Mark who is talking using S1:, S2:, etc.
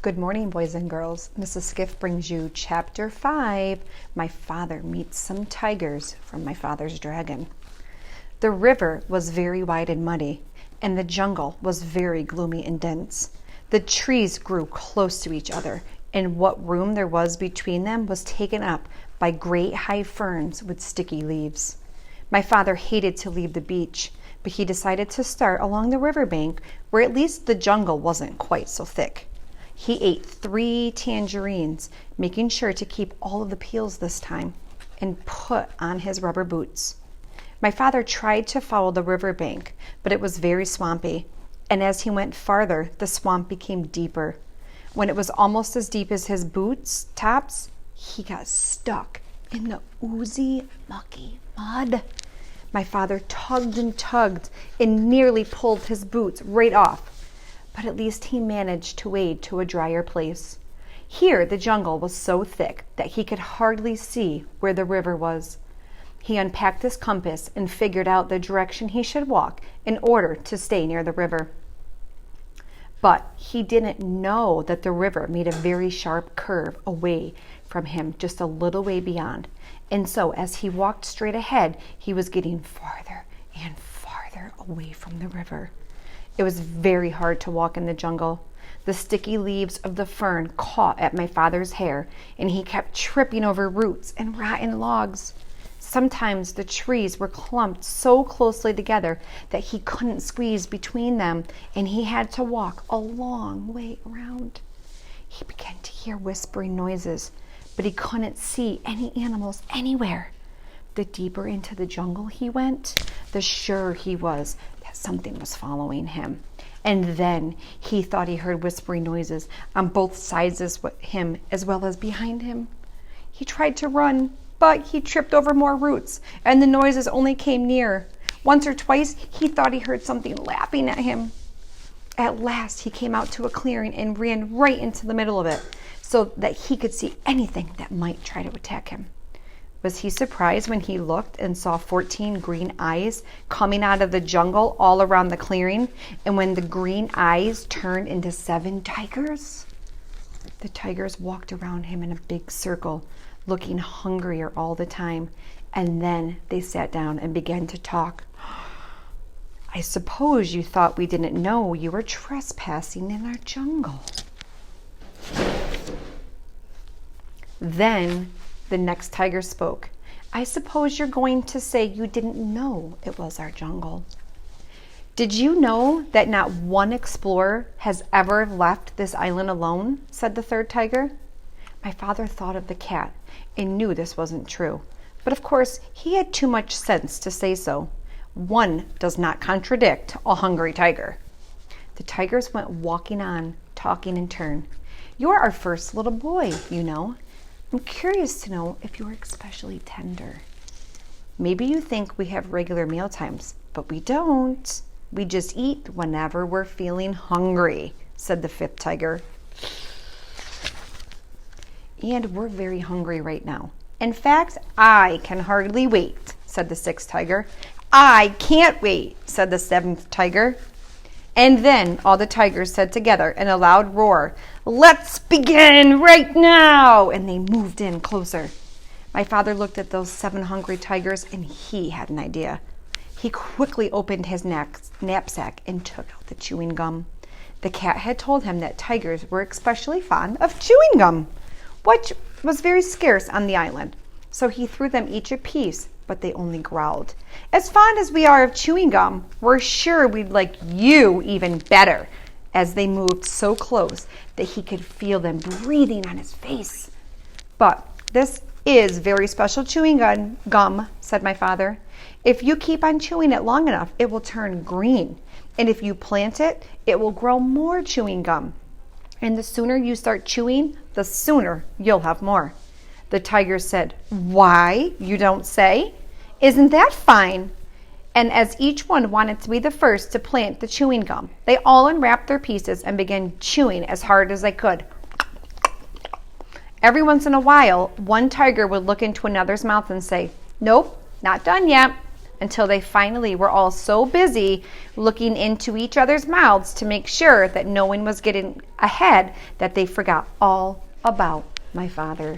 S1: Good morning, boys and girls. Mrs. Skiff brings you Chapter 5, My Father Meets Some Tigers from My Father's Dragon. The river was very wide and muddy, and the jungle was very gloomy and dense. The trees grew close to each other, and what room there was between them was taken up by great high ferns with sticky leaves. My father hated to leave the beach, but he decided to start along the riverbank where at least the jungle wasn't quite so thick. He ate 3 tangerines, making sure to keep all of the peels this time, and put on his rubber boots. My father tried to follow the riverbank, but it was very swampy, and as he went farther, the swamp became deeper. When it was almost as deep as his boots tops, he got stuck in the oozy, mucky mud. My father tugged and nearly pulled his boots right off. But at least he managed to wade to a drier place. Here the jungle was so thick that he could hardly see where the river was. He unpacked his compass and figured out the direction he should walk in order to stay near the river. But he didn't know that the river made a very sharp curve away from him just a little way beyond. And so as he walked straight ahead, he was getting farther and farther away from the river. It was very hard to walk in the jungle. The sticky leaves of the fern caught at my father's hair, and he kept tripping over roots and rotten logs. Sometimes the trees were clumped so closely together that he couldn't squeeze between them, and he had to walk a long way around. He began to hear whispering noises, but he couldn't see any animals anywhere. The deeper into the jungle he went, the surer he was that something was following him. And then he thought he heard whispering noises on both sides of him as well as behind him. He tried to run, but he tripped over more roots, and the noises only came nearer. Once or twice, he thought he heard something lapping at him. At last, he came out to a clearing and ran right into the middle of it so that he could see anything that might try to attack him. Was he surprised when he looked and saw 14 green eyes coming out of the jungle all around the clearing, and when the green eyes turned into 7 tigers? The tigers walked around him in a big circle, looking hungrier all the time, and then they sat down and began to talk. I suppose you thought we didn't know you were trespassing in our jungle. Then the next tiger spoke. I suppose you're going to say you didn't know it was our jungle. Did you know that not one explorer has ever left this island alone? Said the third tiger. My father thought of the cat and knew this wasn't true. But of course, he had too much sense to say so. One does not contradict a hungry tiger. The tigers went walking on, talking in turn. You're our first little boy, you know. I'm curious to know if you're especially tender. Maybe you think we have regular meal times, but we don't. We just eat whenever we're feeling hungry, said the 5th tiger. And we're very hungry right now. In fact, I can hardly wait, said the 6th tiger. I can't wait, said the 7th tiger. And then all the tigers said together in a loud roar, let's begin right now! And they moved in closer. My father looked at those 7 hungry tigers, and he had an idea. He quickly opened his knapsack and took out the chewing gum. The cat had told him that tigers were especially fond of chewing gum, which was very scarce on the island. So he threw them each a piece, but they only growled. As fond as we are of chewing gum, we're sure we'd like you even better, as they moved so close that he could feel them breathing on his face. But this is very special chewing gum, said my father. If you keep on chewing it long enough, it will turn green. And if you plant it, it will grow more chewing gum. And the sooner you start chewing, the sooner you'll have more. The tiger said, why, you don't say? Isn't that fine? And as each one wanted to be the first to plant the chewing gum, they all unwrapped their pieces and began chewing as hard as they could. Every once in a while, one tiger would look into another's mouth and say, nope, not done yet. until they finally were all so busy looking into each other's mouths to make sure that no one was getting ahead that they forgot all about my father.